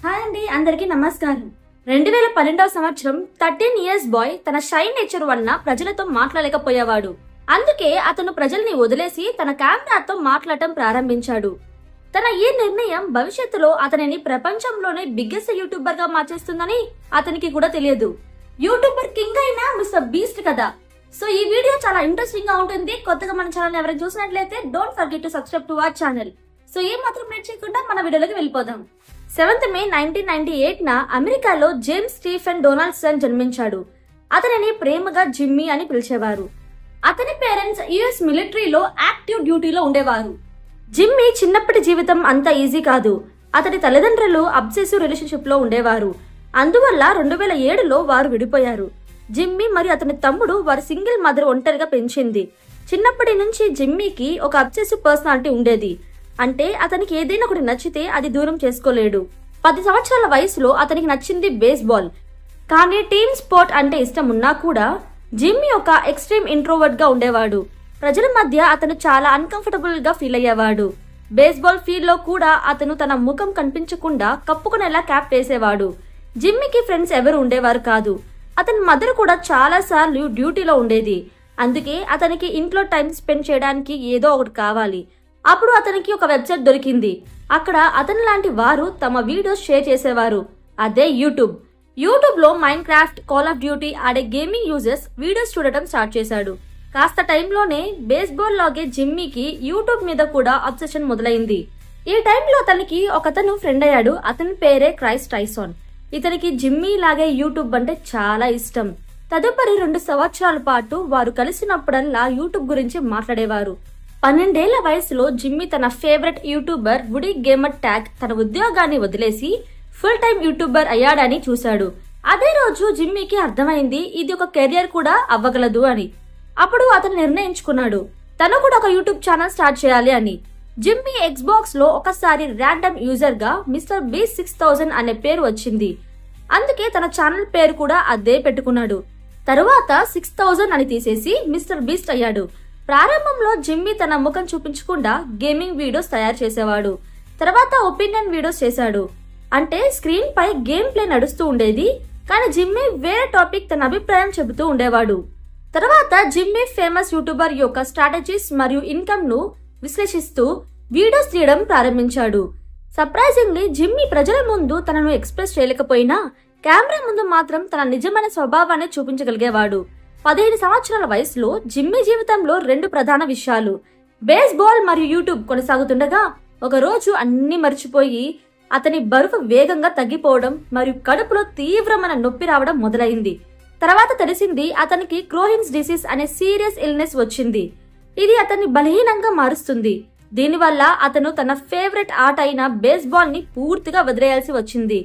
Hi అండి, అందరికీ నమస్కారం. 2012వ సంవత్సరం 13 ఇయర్స్ బాయ్ తన షై నేచర్ వలన ప్రజలతో మాట్లాడలేకపోయేవాడు. అందుకే అతను ప్రజల్ని వదిలేసి తన కెమెరాతో మాట్లాడటం ప్రారంభించాడు. తన ఈ నిర్ణయం భవిష్యత్తులో అతనిని ప్రపంచంలోనే బిగ్గెస్ట్ యూట్యూబర్ గా మార్చేస్తుందని అతనికి కూడా తెలియదు. యూట్యూబర్ కింగ్ అయిన మిస్టర్ బీస్ట్ కదా. సో ఈ వీడియో చాలా ఇంట్రెస్టింగ్ గా ఉంటుంది. కొత్తగా మన ఛానల్ ఎవరైనా చూసినట్లయితే don't forget to subscribe to our channel. So ఏం మాత్రం లేట్ చేయకుండా మన వీడియోలోకి వెళ్ళిపోదాం. 7th May 1998 అమెరికాలో జేమ్స్ స్టీఫెన్ డొనాల్డ్సన్ జన్మించాడు. అతనిని ప్రేమగా జిమ్మీ అని పిలిచేవారు. అతని పేరెంట్స్ యుఎస్ మిలిటరీలో యాక్టివ్ డ్యూటీలో ఉండేవారు. జిమ్మీ చిన్నప్పటి జీవితం అంత ఈజీ కాదు. అతని తల్లిదండ్రులు అబ్సెసివ్ రిలేషన్షిప్ లో ఉండేవారు. అందువల్ల 2007లో వారు విడిపోయారు. జిమ్మీ మరియు అతని తమ్ముడు వారి సింగిల్ మదర్ ఒంటరిగా పెంచింది. చిన్నప్పటి నుంచి జిమ్మీకి ఒక అబ్సెసివ్ పర్సనాలిటీ ఉండేది. అంటే అతనికి ఏదైనా ఒకటి నచ్చితే అది దూరం చేసుకోలేడు. 10 సంవత్సరాల వయసులో అతనికి నచ్చింది బేస్బాల్. కానీ టీమ్ స్పోర్ట్ అంటే ఇష్టం ఉన్నా కూడా జిమ్మీ ఒక ఎక్స్ట్రీమ్ ఇంట్రోవర్ట్ గా ఉండేవాడు. ప్రజల మధ్య అతను చాలా అన్కంఫర్టబుల్ గా ఫీల్ అయ్యేవాడు. బేస్బాల్ ఫీల్డ్ లో కూడా అతను తన ముఖం కనిపించకుండా కప్పుకునేలా క్యాప్ వేసేవాడు. జిమ్మీకి ఫ్రెండ్స్ ఎవరు ఉండేవారు కాదు. అతని మదర్ కూడా చాలా సార్లు డ్యూటీలో ఉండేది. అందుకే అతనికి ఇంట్లో టైం స్పెండ్ చేయడానికి ఏదో ఒకటి కావాలి. అప్పుడు అతనికి ఒక వెబ్సైట్ దొరికింది. అక్కడ అతని లాంటి వారు తమ వీడియోస్ షేర్ చేసేవారు. అదే యూట్యూబ్. యూట్యూబ్ లో Minecraft, call of duty ఆడే గేమింగ్ యూజర్స్ వీడియోస్ చూడటం స్టార్ట్ చేశాడు. కాస్త టైంలోనే బేస్బాల్ లాగే జిమ్మీకి యూట్యూబ్ మీద కూడా అబ్సెషన్ మొదలైంది. ఈ టైంలో తనకి ఒకతను ఫ్రెండ్ అయ్యాడు. అతని పేరే క్రైస్ టైసన్. ఇతనికి జిమ్మీ లాగే యూట్యూబ్ అంటే చాలా ఇష్టం. తదుపరి 2 సంవత్సరాల పాటు వారు కలిసినప్పుడల్లా యూట్యూబ్ గురించి మాట్లాడేవారు. 12 ఏళ్ల వయసులో జిమ్మీ తన favourite YouTuber woody gamer tag తన ఉద్యోగాన్ని వదిలేసి ఫుల్ టైం యూట్యూబర్ అయ్యాడని చూశాడు. అదే రోజు జిమ్మీకి అర్థమైంది ఇది ఒక కెరియర్ కూడా అవ్వగలదు అని. అప్పుడు అతను నిర్ణయించుకున్నాడు తను కూడా ఒక యూట్యూబ్ ఛానల్ స్టార్ట్ చేయాలి అని. జిమ్మీ ఎక్స్బాక్స్ లో ఒకసారి ర్యాండమ్ యూజర్ గా మిస్టర్ బీస్ట్ 6000 అనే పేరు వచ్చింది. అందుకే తన ఛానల్ పేరు కూడా అదే పెట్టుకున్నాడు. తరువాత 6000 అని తీసేసి మిస్టర్ బీస్ట్ అయ్యాడు. ప్రారంభంలో జిమ్మీ తన ముఖం చూపించకుండా గేమింగ్ వీడియోస్ తయారు చేసేవాడు. తర్వాత ఒపీనియన్ వీడియోస్ చేశాడు. అంటే స్క్రీన్ పై గేమ్ ప్లే నడుస్తూ ఉండేది, కానీ జిమ్మీ వేరే టాపిక్ తన అభిప్రాయం చెబుతూ ఉండేవాడు. తర్వాత జిమ్మీ ఫేమస్ యూట్యూబర్ యొక్క స్ట్రాటజీస్ మరియు ఇన్కమ్ ను విశ్లేషిస్తూ వీడియోస్ తీయడం ప్రారంభించాడు. సర్ప్రైజింగ్లీ జిమ్మీ ప్రజల ముందు తనను ఎక్స్ప్రెస్ చేయలేకపోయినా కెమెరా ముందు మాత్రం తన నిజమైన స్వభావాన్ని చూపించగలిగేవాడు. 15 సంవత్సరాల వయసులో జిమ్మీ జీవితంలో 2 ప్రధాన విషయాలు బేస్బాల్ మరియు యూట్యూబ్ కొనసాగుతుండగా ఒక రోజు అన్ని మర్చిపోయి అతని బరువు వేగంగా తగ్గిపోవడం మరియు కడుపులో తీవ్రమైన నొప్పి రావడం మొదలైంది. తర్వాత తెలిసింది అతనికి క్రోహిన్స్ డిసీజ్ అనే సీరియస్ ఇల్నెస్ వచ్చింది. ఇది అతన్ని బలహీనంగా మారుస్తుంది. దీనివల్ల అతను తన ఫేవరెట్ ఆట అయిన బేస్బాల్ ని పూర్తిగా వదిలేయాల్సి వచ్చింది.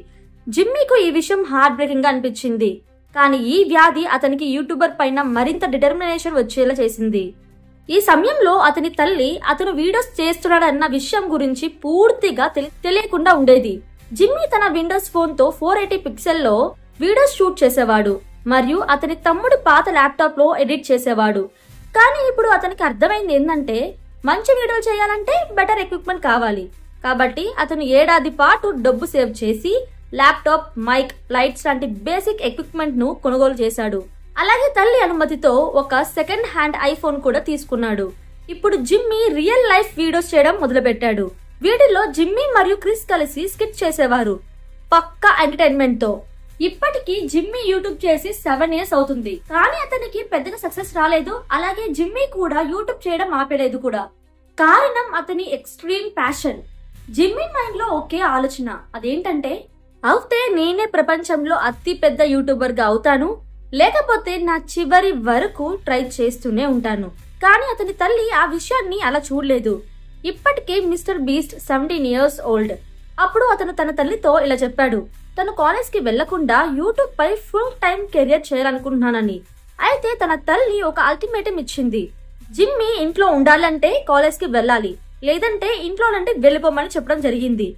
జిమ్మీకు ఈ విషయం హార్ట్ బ్రేకింగ్ గా అనిపించింది. కానీ ఈ వ్యాధి అతనికి యూట్యూబర్ పైన మరింత డిటర్మినేషన్ వచ్చేలా చేసింది. ఈ సమయంలో అతని తల్లి అతను వీడియోస్ చేస్తున్నాడన్న విషయం గురించి పూర్తిగా తెలియకుండా ఉండేది. జిమ్మీ తన విండోస్ ఫోన్ తో 480 పిక్సెల్లో వీడియోస్ షూట్ చేసేవాడు మరియు అతని తమ్ముడు పాత ల్యాప్టాప్ లో ఎడిట్ చేసేవాడు. కానీ ఇప్పుడు అతనికి అర్థమైంది ఏంటంటే మంచి వీడియోలు చేయాలంటే బెటర్ ఎక్విప్మెంట్ కావాలి. కాబట్టి అతను ఏడాది పాటు డబ్బు సేవ్ చేసి ల్యాప్టాప్, మైక్, లైట్స్ లాంటి బేసిక్ ఎక్విప్మెంట్ ను కొనుగోలు చేశాడు. అలాగే తల్లి అనుమతితో ఒక సెకండ్ హ్యాండ్ ఐఫోన్ కూడా తీసుకున్నాడు. ఇప్పుడు జిమ్మీ రియల్ లైఫ్ వీడియోస్ చేయడం మొదలుపెట్టాడు. వీటిలో జిమ్మీ మరియు క్రిస్ కలిసి స్కిట్ చేసేవారు, పక్కా ఎంటర్టైన్మెంట్ తో. ఇప్పటికీ జిమ్మీ యూట్యూబ్ చేసి 7 ఇయర్స్ అవుతుంది. కానీ అతనికి పెద్దగా సక్సెస్ రాలేదు. అలాగే జిమ్మీ కూడా యూట్యూబ్ చేయడం ఆపేలేదు కూడా. కారణం అతని ఎక్స్ట్రీమ్ ప్యాషన్. జిమ్మీ మైండ్ లో ఒకే ఆలోచన, అదేంటంటే అవుతే నేనే ప్రపంచంలో అతి పెద్ద యూట్యూబర్ గా అవుతాను, లేకపోతే నా చివరి వరకు ట్రై చేస్తూనే ఉంటాను. కానీ అతని తల్లి ఆ విషయాన్ని అలా చూడలేదు. ఇప్పటికే మిస్టర్ బీస్ట్ 17 ఇయర్స్ ఓల్డ్. అప్పుడు అతను తన తల్లితో ఇలా చెప్పాడు, తను కాలేజ్ కి వెళ్లకుండా యూట్యూబ్ పై ఫుల్ టైం కెరియర్ చేయాలనుకుంటున్నానని. అయితే తన తల్లి ఒక అల్టిమేటం ఇచ్చింది. జిమ్మీ ఇంట్లో ఉండాలంటే కాలేజ్ కి వెళ్ళాలి, లేదంటే ఇంట్లోనంటే వెళ్ళిపోమని చెప్పడం జరిగింది.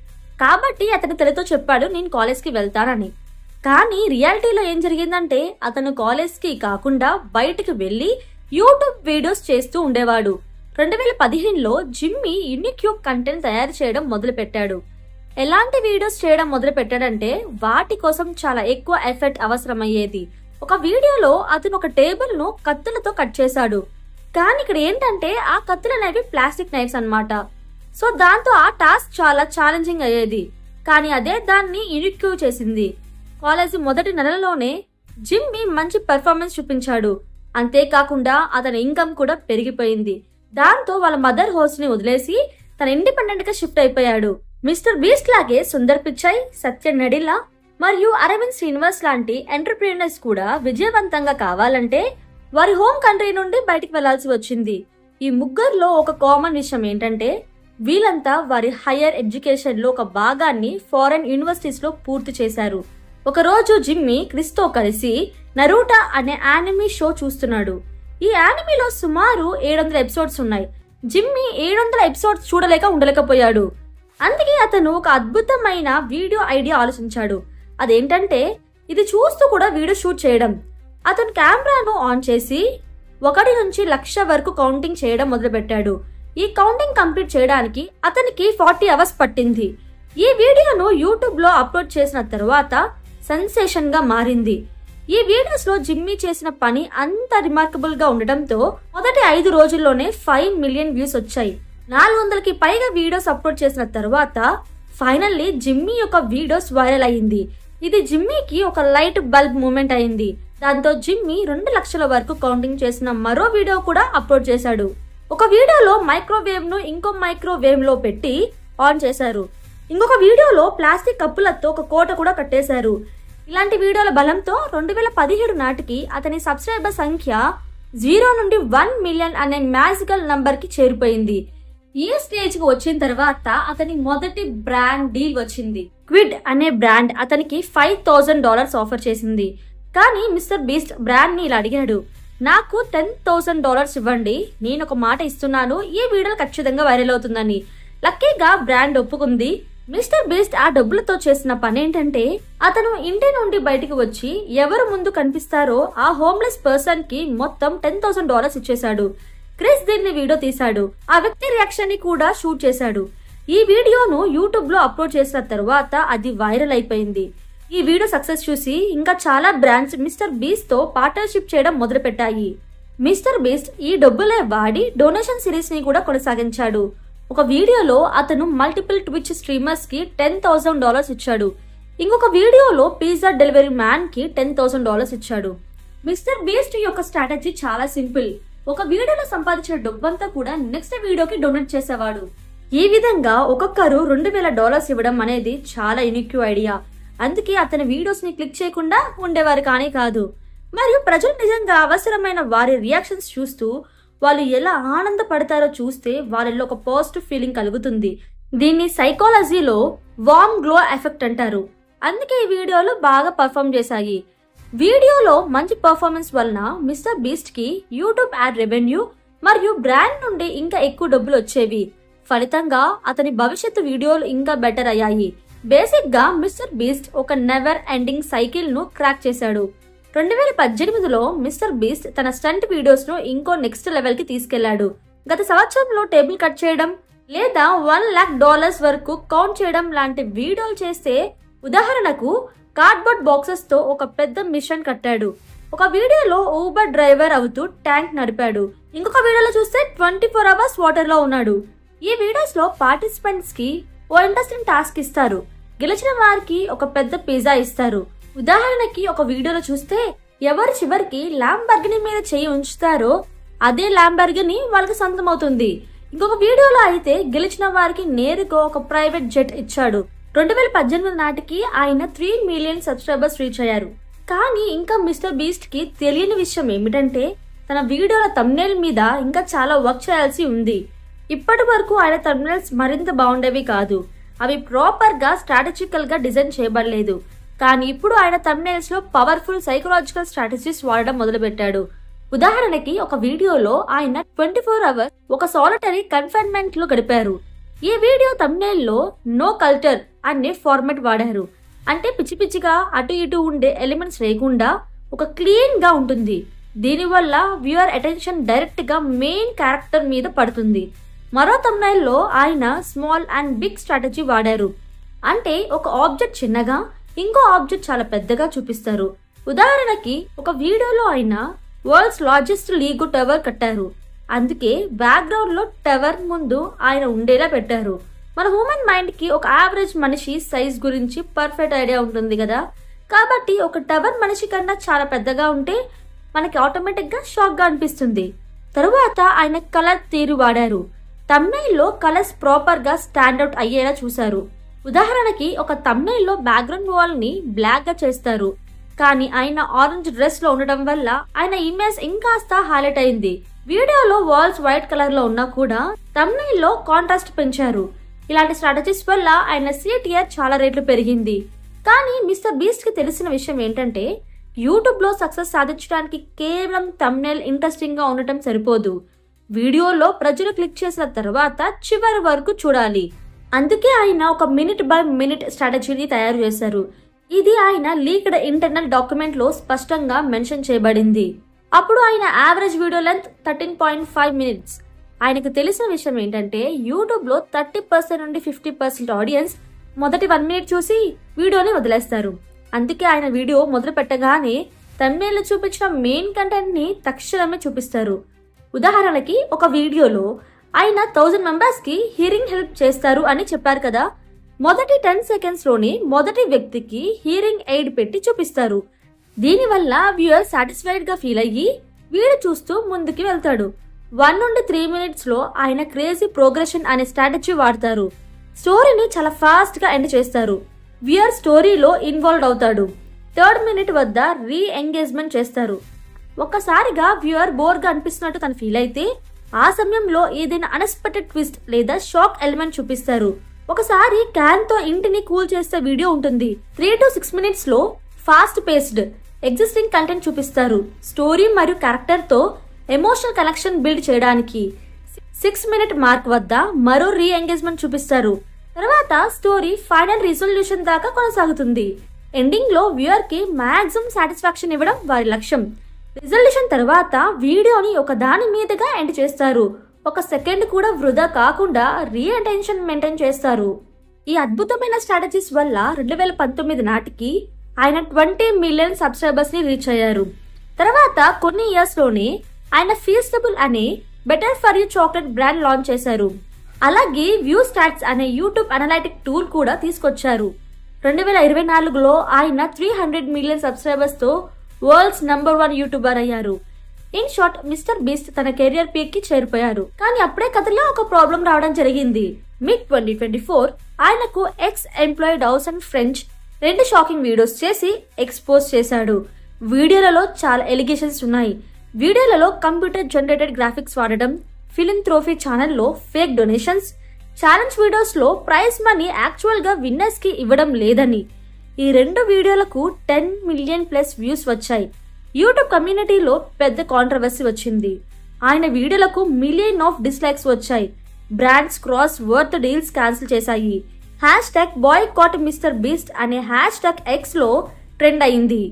కాబట్టి అతని తల్లితో చెప్పాడు నేను కాలేజ్ కి వెళ్తానని. కానీ రియాలిటీలో ఏం జరిగిందంటే అతను కాలేజ్ కి కాకుండా బయటకు వెళ్లి యూట్యూబ్ వీడియోస్ చేస్తూ ఉండేవాడు. 2015లో జిమ్మీ యూనిక్యూబ్ కంటెంట్ తయారు చేయడం మొదలు పెట్టాడు. ఎలాంటి వీడియోస్ చేయడం మొదలు పెట్టాడంటే వాటి కోసం చాలా ఎక్కువ ఎఫర్ట్ అవసరమయ్యేది. ఒక వీడియోలో అతను ఒక టేబుల్ ను కత్తులతో కట్ చేశాడు. కానీ ఇక్కడ ఏంటంటే ఆ కత్తులు అనేవి ప్లాస్టిక్ నైఫ్స్ అన్నమాట. సో దాంతో ఆ టాస్క్ చాలా ఛాలెంజింగ్ అయ్యేది. కానీ అదే దాన్ని యూనిక్ చేసింది. కాలేజీ మొదటి నెలలోనే జిమ్మీ మంచి పెర్ఫార్మెన్స్ చూపించాడు. అంతేకాకుండా అతని ఇన్కమ్ కూడా పెరిగిపోయింది. దాంతో వాళ్ళ మదర్ హౌస్ ని వదిలేసి తన ఇండిపెండెంట్ గా షిఫ్ట్ అయిపోయాడు. మిస్టర్ బీస్ట్ లాగే సుందర్ పిచాయ్, సత్య నడిల్లా మరియు అరవింద్ శ్రీనివాస్ లాంటి ఎంటర్‌ప్రెన్యూర్స్ కూడా విజయవంతంగా కావాలంటే వారి హోమ్ కంట్రీ నుండి బయటికి వెళ్లాల్సి వచ్చింది. ఈ ముగ్గురులో ఒక కామన్ విషయం ఏంటంటే వీళ్ళంతా వారి హైయర్ ఎడ్యుకేషన్ లో ఒక భాగాన్ని ఫారెన్ యూనివర్సిటీస్ లో పూర్తి చేశారు. ఒక రోజు జిమ్మీ క్రిస్ తో కలిసి నరూటో అనే యానిమీ షో చూస్తున్నాడు. ఈ యానిమీలో సుమారు 700 ఎపిసోడ్స్ ఉన్నాయి. జిమ్మీ 700 ఎపిసోడ్స్ చూడలేక ఉండలేకపోయాడు. అందుకే అతను ఒక అద్భుతమైన వీడియో ఐడియా ఆలోచించాడు. అదేంటంటే ఇది చూస్తూ కూడా వీడియో షూట్ చేయడం. అతను కెమెరాను ఆన్ చేసి 1 నుంచి 1,00,000 వరకు కౌంటింగ్ చేయడం మొదలుపెట్టాడు. ఈ కౌంటింగ్ కంప్లీట్ చేయడానికి అతనికి 40 అవర్స్ పట్టింది. ఈ వీడియోను యూట్యూబ్ లో అప్లోడ్ చేసిన తర్వాత సెన్సేషన్ గా మారింది. ఈ వీడియోస్ లో జిమ్మీ చేసిన పని అంత రిమార్కబుల్ గా ఉండటంతో మొదటి 5 రోజుల్లోనే 5 మిలియన్ వ్యూస్ వచ్చాయి. 400కి పైగా వీడియోస్ అప్లోడ్ చేసిన తర్వాత ఫైనల్లీ జిమ్మీ యొక్క వీడియోస్ వైరల్ అయింది. ఇది జిమ్మీకి ఒక లైట్ బల్బ్ మూమెంట్ అయింది. దాంతో జిమ్మీ 2,00,000 వరకు కౌంటింగ్ చేసిన మరో వీడియో కూడా అప్లోడ్ చేశాడు. ఒక వీడియోలో మైక్రోవేవ్ ను ఇంకో మైక్రోవేవ్ లో పెట్టి ఆన్ చేశారు. ఇంకొక వీడియోలో ప్లాస్టిక్ కప్పులతో ఒక కోట కూడా కట్టేశారు. ఇలాంటి వీడియోల బలంతో 2017 నాటికి అతని సబ్స్క్రైబర్ సంఖ్య 0 నుండి 1 మిలియన్ అనే మ్యాజికల్ నంబర్ కి చేరిపోయింది. ఈ స్టేజ్ కి వచ్చిన తర్వాత అతని మొదటి బ్రాండ్ డీల్ వచ్చింది. క్విడ్ అనే బ్రాండ్ అతనికి $5,000 ఆఫర్ చేసింది. కానీ మిస్టర్ బీస్ట్ బ్రాండ్ ని ఇలా అడిగాడు, నాకు $10,000 ఇవ్వండి, నేను ఒక మాట ఇస్తున్నాను, ఈ వీడియో ఖచ్చితంగా వైరల్ అవుతుందని. లక్కీగా బ్రాండ్ ఒప్పుకుంది. మిస్టర్ బీస్ట్ ఆ డబ్బులతో చేసిన పని ఏంటంటే అతను ఇంటి నుండి బయటికి వచ్చి ఎవరు ముందు కనిపిస్తారో ఆ హోమ్లెస్ పర్సన్ కి మొత్తం $10,000 ఇచ్చేశాడు. క్రిస్ దీన్ని వీడియో తీశాడు. ఆ వ్యక్తి రియాక్షన్ ని కూడా షూట్ చేశాడు. ఈ వీడియోను యూట్యూబ్ లో అప్లోడ్ చేసిన తర్వాత అది వైరల్ అయిపోయింది. ఈ వీడియో సక్సెస్ చూసి ఇంకా చాలా బ్రాండ్స్ మిస్టర్ బీస్ట్ తో పార్ట్నర్షిప్ చేయడం మొదలు పెట్టాయి. మిస్టర్ బీస్ట్ ఈ డబ్బులే వాడి డొనేషన్ సిరీస్ ని కూడా కొనసాగించాడు. ఒక వీడియోలో అతను మల్టిపుల్ ట్విచ్ స్ట్రీమర్స్ కి $10,000 ఇచ్చాడు. ఇంకొక వీడియోలో పిజ్జా డెలివరీ మ్యాన్ కి $10,000 ఇచ్చాడు. మిస్టర్ బీస్ట్ యొక్క స్ట్రాటజీ చాలా సింపుల్. ఒక వీడియోలో సంపాదించిన డబ్బంతా కూడా నెక్స్ట్ వీడియోకి డొనేట్ చేసేవాడు. ఈ విధంగా ఒక్కొక్కరు $2,000 ఇవ్వడం అనేది చాలా యూనిక్ ఐడియా. అందుకే అతని వీడియోస్ ని క్లిక్ చేయకుండా ఉండేవారు కానీ కాదు. మరియు ప్రజలు నిజంగా అవసరమైన వారి రియాక్షన్స్ చూస్తూ వాళ్ళు ఎలా ఆనందపడతారో చూస్తే వాళ్ళలో ఒక పాజిటివ్ ఫీలింగ్ కలుగుతుంది. దీన్ని సైకాలజీలో వార్మ్ గ్లో ఎఫెక్ట్ అంటారు. అందుకే ఈ వీడియోలు బాగా పర్ఫామ్ చేశాయి. వీడియోలో మంచి పర్ఫార్మెన్స్ వలన మిస్టర్ బీస్ట్ కి యూట్యూబ్ యాడ్ రెవెన్యూ మరియు బ్రాండ్ నుండి ఇంకా ఎక్కువ డబ్బులు వచ్చేవి. ఫలితంగా అతని భవిష్యత్తు వీడియోలు ఇంకా బెటర్ అయ్యాయి. బేసిక్ గా మిస్టర్ బీస్ట్ ఒక నెవర్ ఎండింగ్ సైకిల్ ను క్రాక్ చేశాడు. 2018లో మిస్టర్ బీస్ట్ తన స్టంట్ వీడియోస్ ను ఇంకో నెక్స్ట్ లెవెల్ కి తీసుకెళ్లాడు. గత సంవత్సరంలో టేబుల్ కట్ చేయడం లేదా $1,00,000 వరకు కౌంట్ చేయడం లాంటి వీడియోలు చేస్తే, ఉదాహరణకు కార్డ్బోర్డ్ బాక్సెస్ తో ఒక పెద్ద మిషన్ కట్టాడు. ఒక వీడియోలో ఊబర్ డ్రైవర్ అవుతూ ట్యాంక్ నడిపాడు. ఇంకొక వీడియోలో చూస్తే 24 అవర్స్ వాటర్ లో ఉన్నాడు. ఈ వీడియోస్ లో పార్టిసిపెంట్స్ కి ఓ ఇంట్రెస్టింగ్ టాస్క్ ఇస్తారు. గెలిచిన వారికి ఒక పెద్ద పిజ్జా ఇస్తారు. ఉదాహరణకి ఒక వీడియోలో చూస్తే ఎవరు చివరికి ల్యాంబర్గిని మీద చేయి ఉంచుతారో అదే ల్యాంబర్గిని వాళ్ళకి సొంతం అవుతుంది. ఇంకొక వీడియోలో అయితే గెలిచిన వారికి నేరుగా ఒక ప్రైవేట్ జెట్ ఇచ్చాడు. 2018 నాటికి ఆయన 3 మిలియన్ సబ్స్క్రైబర్స్ రీచ్ అయ్యారు. కానీ ఇంకా మిస్టర్ బీస్ట్ కి తెలియని విషయం ఏమిటంటే తన వీడియోల థంబ్నెయిల్ మీద ఇంకా చాలా వర్క్ చేయాల్సి ఉంది. ఇప్పటి వరకు ఆయన థంబ్నెయిల్స్ మరింత బాగుండేవి కాదు. అవి ప్రాపర్ గా స్ట్రాటజికల్ గా డిజైన్ చేయబడలేదు. కానీ ఇప్పుడు ఆయన థంబ్నెయిల్స్ లో పవర్ఫుల్ సైకలాజికల్ స్ట్రాటజీస్ వాడడం మొదలు పెట్టాడు. ఉదాహరణకి ఒక వీడియోలో ఆయన 24 అవర్స్ ఒక సాలిటరీ కన్ఫైన్మెంట్ లో గడిపారు. ఈ వీడియో థంబ్నెయిల్ లో నో కల్చర్ అనే ఫార్మాట్ వాడారు. అంటే పిచ్చి పిచ్చిగా అటు ఇటు ఉండే ఎలిమెంట్స్ లేకుండా ఒక క్లీన్ గా ఉంటుంది. దీనివల్ల వ్యూయర్ అటెన్షన్ డైరెక్ట్ గా మెయిన్ క్యారెక్టర్ మీద పడుతుంది. మరో థంబ్నెయిల్ లో ఆయన స్మాల్ అండ్ బిగ్ స్ట్రాటజీ వాడారు. అంటే ఒక ఆబ్జెక్ట్ చిన్నగా ఇంకో ఆబ్జెక్ట్ చాలా పెద్దగా చూపిస్తారు. ఉదాహరణకి ఒక వీడియోలో ఆయన వరల్డ్స్ లార్జెస్ట్ లీగు టవర్ కట్టారు. అందుకే బ్యాక్గ్రౌండ్ లో టవర్ ముందు ఆయన ఉండేలా పెట్టారు. మన హ్యూమన్ మైండ్ కి ఒక యావరేజ్ మనిషి సైజ్ గురించి పర్ఫెక్ట్ ఐడియా ఉంటుంది కదా. కాబట్టి ఒక టవర్ మనిషి కన్నా చాలా పెద్దగా ఉంటే మనకి ఆటోమేటిక్ గా షాక్ గా అనిపిస్తుంది. తరువాత ఆయన కలర్ తీరు వాడారు. థంబ్నెయిల్ లో కలర్స్ ప్రాపర్ గా స్టాండ్అవుట్ అయ్యేలా చూశారు. ఉదాహరణకి ఒక థంబ్నెయిల్ లో బ్యాక్గ్రౌండ్ వాల్ ని బ్లాక్ గా చేస్తారు. కానీ ఆయన ఆరెంజ్ డ్రెస్ లో ఉండడం వల్ల ఆయన ఇమేజ్ ఇంకాస్త హైలైట్ అయింది. వీడియోలో వాల్స్ వైట్ కలర్ లో ఉన్నా కూడా థంబ్నెయిల్ లో కాంట్రాస్ట్ పెంచారు. ఇలాంటి స్ట్రాటజీస్ వల్ల ఆయన సిటిఆర్ చాలా రేట్లు పెరిగింది. కానీ మిస్టర్ బీస్ట్ కి తెలిసిన విషయం ఏంటంటే యూట్యూబ్ లో సక్సెస్ సాధించడానికి కేవలం థంబ్నెయిల్ ఇంట్రెస్టింగ్ గా ఉండటం సరిపోదు. వీడియోలో ప్రజలు క్లిక్ చేసిన తర్వాత చివరి వరకు చూడాలి. అందుకే ఆయన ఒక మినిట్ బై మినిట్ స్ట్రాటజీని తయారు చేశారు. ఇది ఆయన లీక్డ్ ఇంటర్నల్ డాక్యుమెంట్ లో స్పష్టంగా మెన్షన్ చేయబడింది. అప్పుడు ఆయన యావరేజ్ వీడియో లెంత్ 13.5 minutes. ఆయనకు తెలిసిన విషయం ఏంటంటే యూట్యూబ్ లో 30% నుండి 50% ఆడియన్స్ మొదటి 1 minute చూసి వీడియోని వదిలేస్తారు. అందుకే ఆయన వీడియో మొదలు పెట్టగానే థంబ్నెయిల్ లో చూపించిన మెయిన్ కంటెంట్ ని తక్షణమే చూపిస్తారు. ఉదాహరణకి ఒక వీడియోలో ఆయన 1000 మెంబర్స్ కి హియరింగ్ హెల్ప్ చేస్తారు అని చెప్పారు కదా. మొదటి 10 seconds లోనే మొదటి వ్యక్తికి హియరింగ్ ఎయిడ్ పెట్టి చూపిస్తారు. దీనివల్ల వ్యూయర్ సాటిస్ఫైడ్ గా ఫీల్ అయ్యి వీడియో చూస్తూ ముందుకు వెళ్తాడు. 1 నుండి 3 minutes లో ఆయన క్రేజీ ప్రోగ్రెషన్ అనే స్ట్రాటజీ వాడతారు. స్టోరీని చాలా ఫాస్ట్ గా ఎండ్ చేస్తారు. వ్యూయర్ స్టోరీలో ఇన్వాల్వ్ అవుతాడు. 3rd minute వద్ద రీ ఎంగేజ్మెంట్ చేస్తారు. ఒక్కసారిగా వ్యూయర్ బోర్ గా అనిపిస్తున్నట్టు తను ఫీల్ అయితే ఆ సమయంలో ఏదైనా అన్ఎక్స్పెక్టెడ్ ట్విస్ట్ లేదా షాక్ ఎలిమెంట్ చూపిస్తారు. ఒకసారి క్యాన్ తో ఇంటిని కూల్ చేసే వీడియో ఉంటుంది. 3 to 6 minutes లో ఫాస్ట్ పేస్డ్ ఎగ్జిస్టింగ్ కంటెంట్ చూపిస్తారు. స్టోరీ మరియు క్యారెక్టర్ తో ఎమోషనల్ కనెక్షన్ బిల్డ్ చేయడానికి 6 minute మార్క్ వద్ద మరో రీ ఎంగేజ్మెంట్ చూపిస్తారు. తర్వాత స్టోరీ ఫైనల్ రిజల్యూషన్ దాకా కొనసాగుతుంది. ఎండింగ్ లో వ్యూయర్ కి మాక్సిమం సాటిస్ఫాక్షన్ ఇవ్వడం వారి లక్ష్యం. రిజల్యూషన్ తర్వాత వీడియోని ఒక దాని మీదుగా ఎండ్ చేస్తారు. 1 second కూడా వృధా కాకుండా రీ అటెన్షన్ మెయింటైన్ చేస్తారు. ఈ అద్భుతమైన స్ట్రాటజీస్ వల్ల 2019 నాటికి ఆయన 20 million సబ్స్క్రైబర్స్ ని రీచ్ అయ్యారు. తర్వాత కొన్ని ఇయర్స్ లోనే ఆయన ఫీస్టబుల్ అనే better for you chocolate brand launch చేశారు. అలాగే వ్యూ స్టాట్స్ అనే యూట్యూబ్ అనలైటిక్ టూల్ కూడా తీసుకొచ్చారు. 2024లో ఆయన 300 million సబ్స్క్రైబర్స్ తో వరల్డ్స్ నంబర్ 1 యూట్యూబర్ అయ్యారు. ఇన్ షార్ట్ మిస్టర్ బీస్ట్ తన కెరియర్ పీక్ కి చేరిపోయారు. కానీ అప్పుడే కథలో ఒక ప్రాబ్లం రావడం జరిగింది. మిడ్ 2024 ఆయనకు ex employee Dowson French 2 shocking videos చేసి ఎక్స్పోజ్ చేశాడు. వీడియోలలో చాలా ఎలిగేషన్స్ ఉన్నాయి. వీడియోలలో కంప్యూటర్ జనరేటెడ్ గ్రాఫిక్స్ వాడడం, ఫిలింథ్రోఫీ ఛానల్లో ఫేక్ డొనేషన్స్, ఛాలెంజ్ వీడియోస్ లో ప్రైజ్ మనీ యాక్చువల్ గా విన్నర్స్ కి ఇవ్వడం లేదని. ఈ 2 వీడియోలకు 10 million+ వ్యూస్ వచ్చాయి. యూట్యూబ్ కమ్యూనిటీలో పెద్ద కాంట్రవర్సీ వచ్చింది. ఆయన వీడియోలకు మిలియన్ ఆఫ్ డిస్లైక్స్ వచ్చాయి. Brands cross worth deals cancel చేశాయి. #బాయ్కాట్ మిస్టర్ బీస్ట్ అనే #X లో ట్రెండ్ అయింది.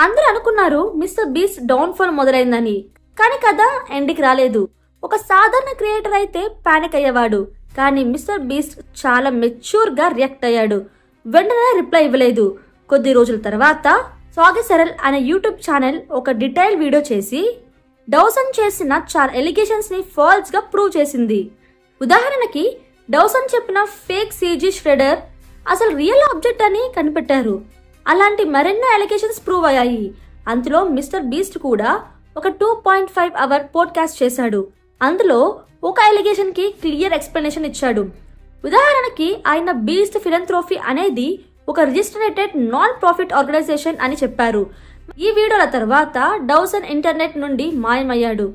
అందరూ అనుకున్నారు మిస్టర్ బీస్ట్ డౌన్ ఫాల్ మొదలైందని. కానీ కదా ఎండ్కి రాలేదు. ఒక సాధారణ క్రియేటర్ అయితే పానిక్ అయ్యేవాడు. కానీ మిస్టర్ బీస్ట్ చాలా మెచ్యూర్ గా రియాక్ట్ అయ్యాడు. వెంటనే రిప్లై ఇవ్వలేదు. కొద్ది రోజుల తర్వాత సాగి సెరల్ అనే యూట్యూబ్ ఛానల్ ఒక డీటెయిల్ వీడియో చేసి డౌసన్ చేసిన చాలా ఎలిగేషన్స్ ని ఫాల్స్ గా ప్రూవ్ చేసింది. ఉదాహరణకి డౌసన్ చెప్పిన ఫేక్ సీజీ ష్రెడర్ అసలు రియల్ ఆబ్జెక్ట్ అని కనిపెట్టారు. అలాంటి మరెన్నో ఎలిగేషన్స్ ప్రూవ్ అయ్యాయి. అందులో మిస్టర్ బీస్ట్ కూడా ఒక 2.5 hour పోడ్కాస్ట్ చేశాడు. అందులో ఒక ఎలిగేషన్ కి క్లియర్ ఎక్స్ప్లెనేషన్ ఇచ్చాడు. ఉదాహరణకి ఆయన బీస్ట్ ఫిలంథ్రోఫీ అనేది ఒక రిజిస్ట్రేటెడ్ నాన్ ప్రాఫిట్ ఆర్గనైజేషన్ అని చెప్పారు. ఈ వీడియోల తర్వాత డౌసన్ ఇంటర్నెట్ నుండి మాయమయ్యాడు.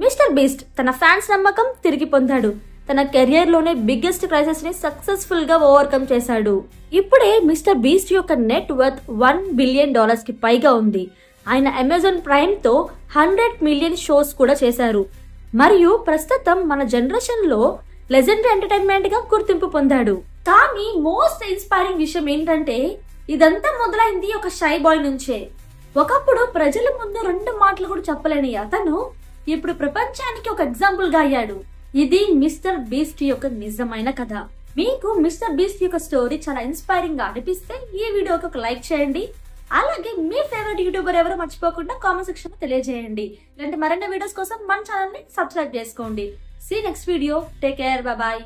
మిస్టర్ బీస్ట్ తన ఫ్యాన్స్ నమ్మకం తిరిగి పొందాడు. తన కెరియర్ లోనే బిగ్గెస్ట్ క్రైసిస్ ని సక్సెస్ఫుల్ గా ఓవర్కమ్ చేశాడు. ఇప్పుడే మిస్టర్ బీస్ట్ యొక్క నెట్ వర్త్ $1 billion కి పైగా ఉంది. ఆయన అమెజాన్ ప్రైమ్ తో 100 million షోస్ కూడా చేశారు. మరియు ప్రస్తుతం మన జనరేషన్ లో లెజెండరీ ఎంటర్టైన్మెంట్ గా గుర్తింపు పొందాడు. కానీ మోస్ట్ ఇన్స్పైరింగ్ విషయం ఏంటంటే ఇదంతా మొదలైంది ఒక షై బాయ్ నుంచే. ఒకప్పుడు ప్రజల ముందు 2 మాటలు కూడా చెప్పలేని అతను ఇప్పుడు ప్రపంచానికి ఒక ఎగ్జాంపుల్ గా అయ్యాడు. ఇది మిస్టర్ బీస్ట్ యొక్క నిజమైన కథ. మీకు మిస్టర్ బీస్ట్ యొక్క స్టోరీ చాలా ఇన్స్పైరింగ్ గా అనిపిస్తే ఈ వీడియోకి ఒక లైక్ చేయండి. అలాగే మీ ఫేవరెట్ యూట్యూబర్ ఎవరో మర్చిపోకుండా కామెంట్ సెక్షన్ లో తెలియజేయండి. ఇలాంటి మరిన్ని వీడియోస్ కోసం మన ఛానల్ ని సబ్స్క్రైబ్ చేసుకోండి. See next video. Take care. By.